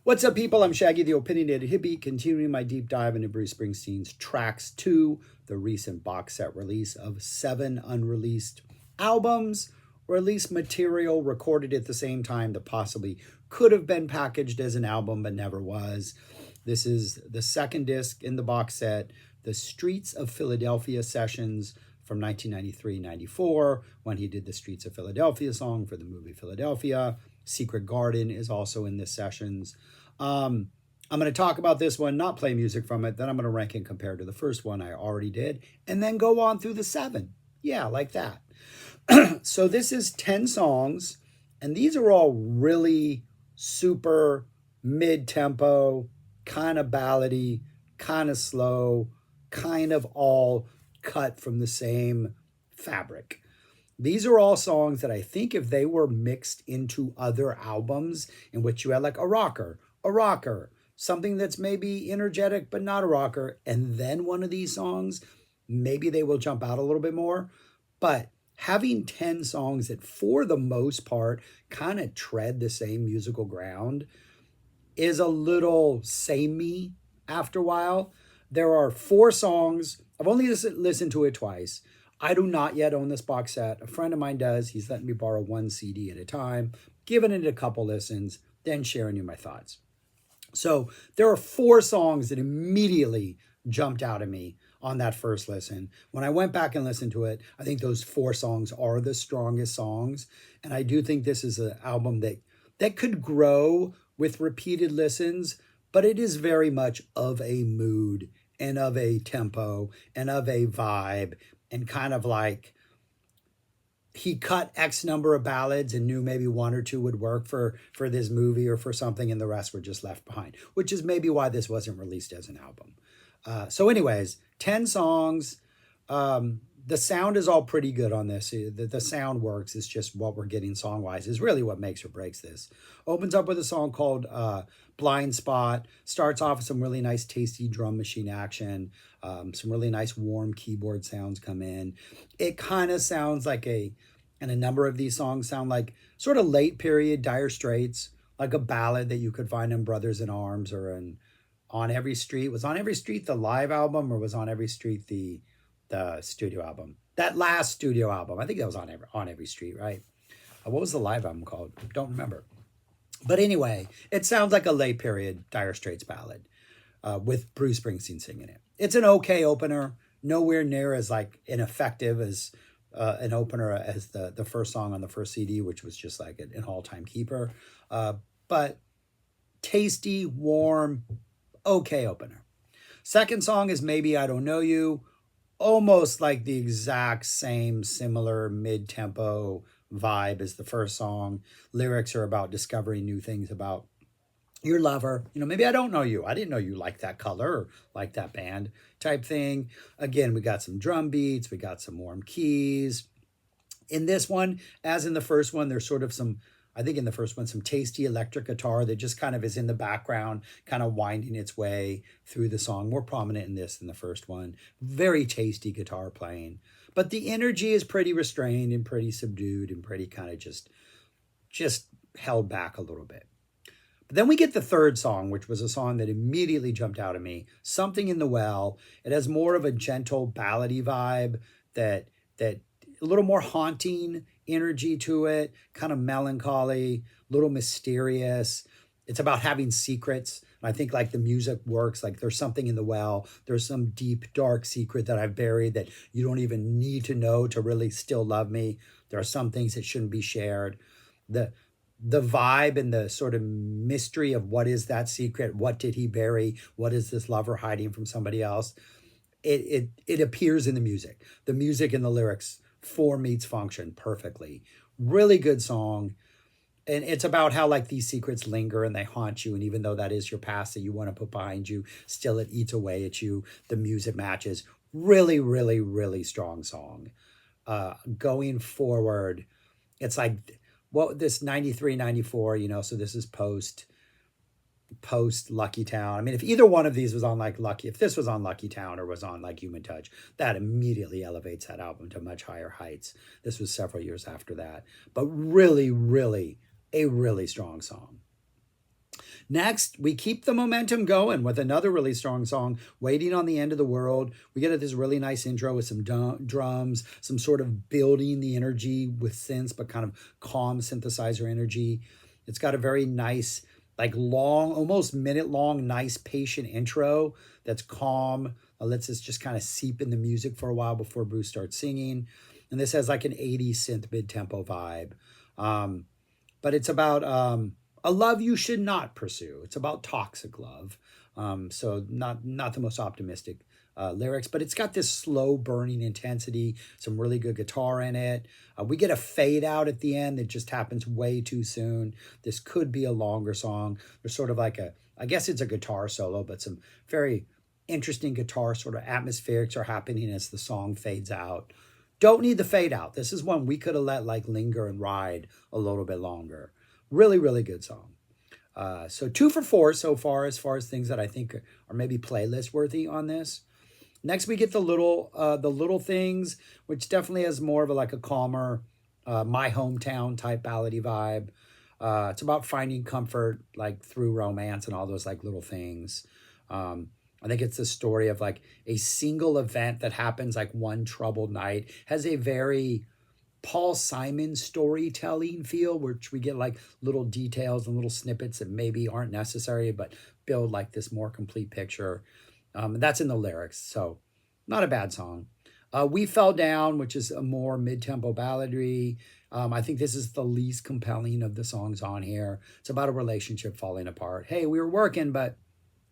What's up, people? I'm Shaggy, the Opinionated Hippie, continuing my deep dive into Bruce Springsteen's Tracks 2, the recent box set release of 7 unreleased albums, or at least material recorded at the same time that possibly could have been packaged as an album but never was. This is the second disc in the box set, the Streets of Philadelphia sessions from 1993-94, when he did the Streets of Philadelphia song for the movie Philadelphia. Secret Garden is also in this sessions. I'm going to talk about this one, not play music from it. Then I'm going to rank and compare to the first one I already did, and then go on through the 7. Yeah, like that. So this is 10 songs, and these are all really super mid-tempo, kind of ballady, kind of slow, kind of all cut from the same fabric. These are all songs that I think if they were mixed into other albums in which you had like a rocker, something that's maybe energetic but not a rocker, and then one of these songs, maybe they will jump out a little bit more. But having 10 songs that for the most part kind of tread the same musical ground is a little samey after a while. There are 4 songs. I've only listened to it twice. I do not yet own this box set. A friend of mine does. He's letting me borrow 1 CD at a time, giving it a couple listens, then sharing you my thoughts. So there are 4 songs that immediately jumped out at me on that first listen. When I went back and listened to it, I think those 4 songs are the strongest songs. And I do think this is an album that could grow with repeated listens, but it is very much of a mood and of a tempo and of a vibe, and kind of like he cut X number of ballads and knew maybe 1 or 2 would work for this movie or for something, and the rest were just left behind, which is maybe why this wasn't released as an album. So anyways, 10 songs. The sound is all pretty good on this. The sound works. It's just what we're getting song-wise is really what makes or breaks this. Opens up with a song called Blind Spot. Starts off with some really nice, tasty drum machine action. Some really nice, warm keyboard sounds come in. It kind of sounds like and a number of these songs sound like sort of late period Dire Straits, like a ballad that you could find in Brothers in Arms or in On Every Street. Was On Every Street the live album, or was On Every Street the studio album? That last studio album, I think that was on every Street, right? What was the live album called? Don't remember. But anyway, it sounds like a late period Dire Straits ballad with Bruce Springsteen singing it. It's an okay opener, nowhere near as like ineffective as an opener as the first song on the first CD, which was just like an all-time keeper. But tasty, warm, okay opener. Second song is Maybe I Don't Know You. Almost like the exact same similar mid-tempo vibe as the first song. Lyrics are about discovering new things about your lover. Maybe I don't know you. I didn't know you liked that color or liked that band type thing. Again, we got some drum beats. We got some warm keys. In this one, as in the first one, there's sort of some, I think in the first one, some tasty electric guitar that just kind of is in the background, kind of winding its way through the song. More prominent in this than the first one. Very tasty guitar playing. But the energy is pretty restrained and pretty subdued and pretty kind of just held back a little bit. But then we get the third song, which was a song that immediately jumped out at me. Something in the Well. It has more of a gentle ballady vibe that a little more haunting energy to it, kind of melancholy, a little mysterious. It's about having secrets. I think like the music works, like there's something in the well. There's some deep, dark secret that I've buried that you don't even need to know to really still love me. There are some things that shouldn't be shared. The vibe and the sort of mystery of what is that secret? What did he bury? What is this lover hiding from somebody else? It appears in the music. The music and the lyrics form meets function perfectly. Really good song. And it's about how like these secrets linger and they haunt you. And even though that is your past that you want to put behind you, still it eats away at you. The music matches. Really, really, really strong song. Going forward, it's like, this 93, 94, so this is post Lucky Town. I mean, if either one of these was on like if this was on Lucky Town or was on like Human Touch, that immediately elevates that album to much higher heights. This was several years after that, but really, really a really strong song. Next, we keep the momentum going with another really strong song, Waiting on the End of the World. We get this really nice intro with some drums, some sort of building the energy with synths, but kind of calm synthesizer energy. It's got a very nice, like long, almost minute long, nice patient intro that's calm. Lets us just kind of seep in the music for a while before Bruce starts singing. And this has like an 80s synth mid-tempo vibe. But it's about a love you should not pursue. It's about toxic love. So not the most optimistic lyrics, but it's got this slow burning intensity, some really good guitar in it. We get a fade out at the end that just happens way too soon. This could be a longer song. There's sort of like I guess it's a guitar solo, but some very interesting guitar sort of atmospherics are happening as the song fades out. Don't need the fade out. This is one we could have let like linger and ride a little bit longer. Really, really good song. So 2 for 4 so far as things that I think are maybe playlist worthy on this. Next, we get the little things, which definitely has more of like a calmer, my hometown type ballady vibe. It's about finding comfort like through romance and all those like little things. I think it's the story of like a single event that happens like one troubled night. Has a very Paul Simon storytelling feel, which we get like little details and little snippets that maybe aren't necessary, but build like this more complete picture. And that's in the lyrics, so not a bad song. We Fell Down, which is a more mid-tempo balladry. I think this is the least compelling of the songs on here. It's about a relationship falling apart. Hey, we were working, but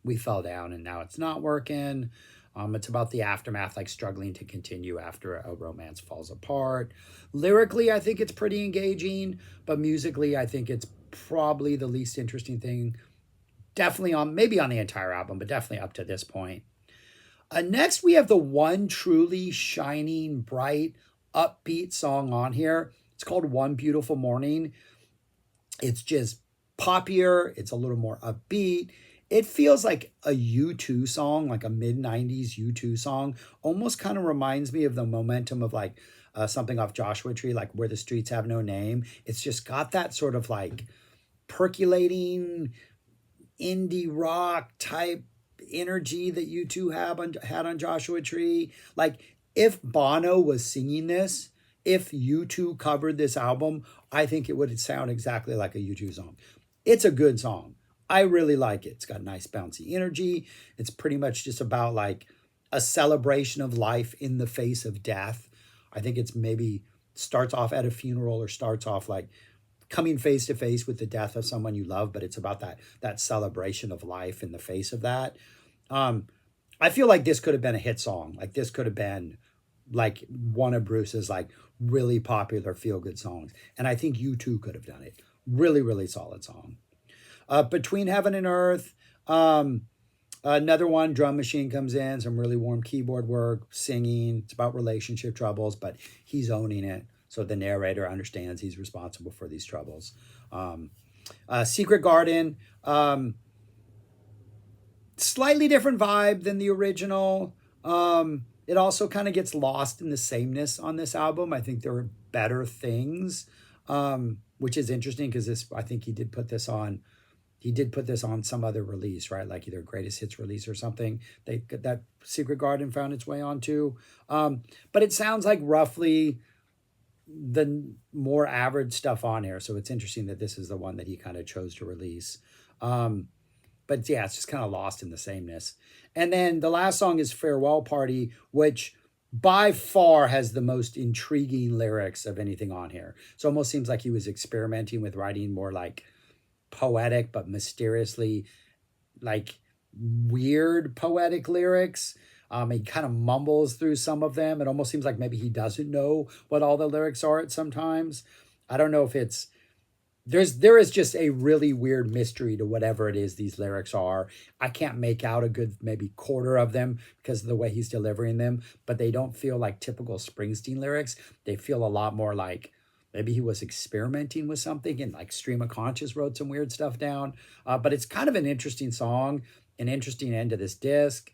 we fell down and now it's not working. It's about the aftermath, like struggling to continue after a romance falls apart. Lyrically, I think it's pretty engaging, but musically, I think it's probably the least interesting thing. Definitely maybe on the entire album, but definitely up to this point. Next, we have the one truly shining, bright, upbeat song on here. It's called One Beautiful Morning. It's just poppier. It's a little more upbeat. It feels like a U2 song, like a mid-90s U2 song. Almost kind of reminds me of the momentum of like something off Joshua Tree, like Where the Streets Have No Name. It's just got that sort of like percolating indie rock type energy that U2 had on Joshua Tree. Like if Bono was singing this, if U2 covered this album, I think it would sound exactly like a U2 song. It's a good song. I really like it. It's got nice bouncy energy. It's pretty much just about like a celebration of life in the face of death. I think it's maybe starts off at a funeral or starts off like coming face to face with the death of someone you love, but it's about that celebration of life in the face of that. I feel like this could have been a hit song. Like this could have been like one of Bruce's like really popular feel-good songs. And I think U2 could have done it. Really, really solid song. Between Heaven and Earth, another one, drum machine comes in, some really warm keyboard work, singing. It's about relationship troubles, but he's owning it. So the narrator understands he's responsible for these troubles. Secret Garden, slightly different vibe than the original. It also kind of gets lost in the sameness on this album. I think there are better things, which is interesting because I think he did put this on some other release, right? Like either Greatest Hits release or something. That Secret Garden found its way onto. But it sounds like roughly the more average stuff on here. So it's interesting that this is the one that he kind of chose to release. But yeah, it's just kind of lost in the sameness. And then the last song is Farewell Party, which by far has the most intriguing lyrics of anything on here. So it almost seems like he was experimenting with writing more like poetic but mysteriously like weird poetic lyrics. He kind of mumbles through some of them. It almost seems like maybe he doesn't know what all the lyrics are at sometimes. I don't know if it's there is just a really weird mystery to whatever it is these lyrics are. I can't make out a good maybe quarter of them because of the way he's delivering them, but they don't feel like typical Springsteen lyrics. They feel a lot more like maybe he was experimenting with something and like Stream of Conscious wrote some weird stuff down. But it's kind of an interesting song, an interesting end to this disc,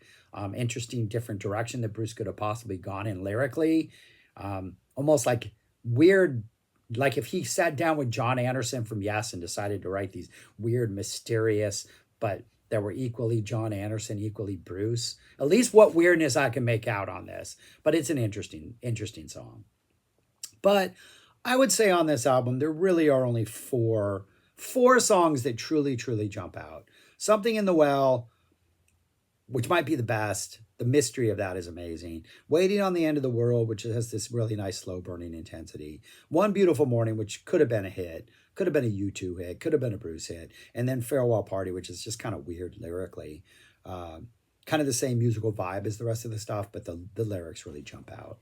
interesting different direction that Bruce could have possibly gone in lyrically. Almost like weird Like if he sat down with John Anderson from Yes and decided to write these weird, mysterious, but that were equally John Anderson, equally Bruce. At least what weirdness I can make out on this. But it's an interesting song. But I would say on this album, there really are only four songs that truly jump out. Something in the Well, which might be the best. The mystery of that is amazing. Waiting on the End of the World, which has this really nice slow burning intensity. One Beautiful Morning, which could have been a hit, could have been a U2 hit, could have been a Bruce hit. And then Farewell Party, which is just kind of weird lyrically. Kind of the same musical vibe as the rest of the stuff, but the lyrics really jump out.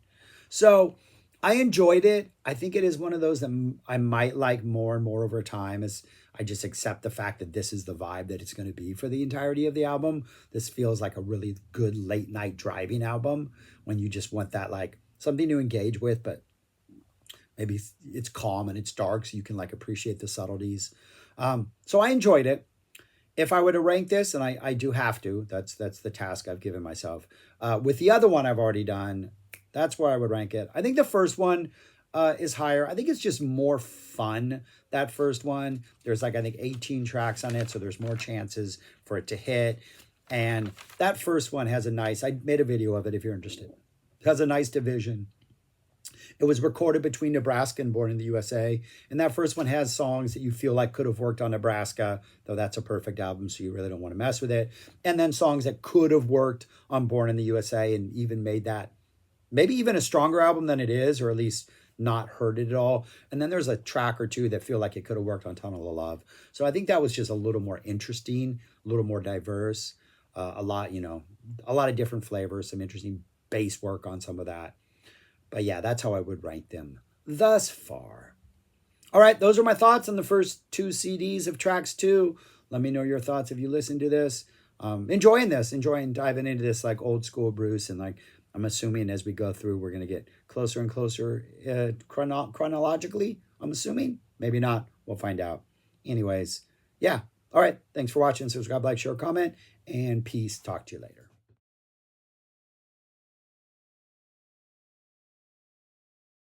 So I enjoyed it. I think it is one of those that I might like more and more over time as I just accept the fact that this is the vibe that it's going to be for the entirety of the album. This feels like a really good late night driving album when you just want that like something to engage with, but maybe it's calm and it's dark so you can like appreciate the subtleties. So I enjoyed it. If I were to rank this, and I do have to, that's the task I've given myself. With the other one I've already done, that's where I would rank it. I think the first one is higher. I think it's just more fun, that first one. There's like, I think 18 tracks on it, so there's more chances for it to hit. And that first one has a nice, I made a video of it if you're interested. It has a nice division. It was recorded between Nebraska and Born in the USA. And that first one has songs that you feel like could have worked on Nebraska, though that's a perfect album, so you really don't want to mess with it. And then songs that could have worked on Born in the USA and even made that maybe even a stronger album than it is, or at least not hurt it at all. And then there's a track or two that feel like it could have worked on Tunnel of Love. So I think that was just a little more interesting, a little more diverse, a lot of different flavors, some interesting bass work on some of that. But yeah, that's how I would rank them thus far. All right, those are my thoughts on the first two CDs of Tracks 2. Let me know your thoughts if you listen to this. Enjoying diving into this like old school Bruce, and like I'm assuming as we go through, we're going to get closer and closer chronologically, I'm assuming. Maybe not. We'll find out. Anyways, yeah. All right. Thanks for watching. Subscribe, like, share, comment, and peace. Talk to you later.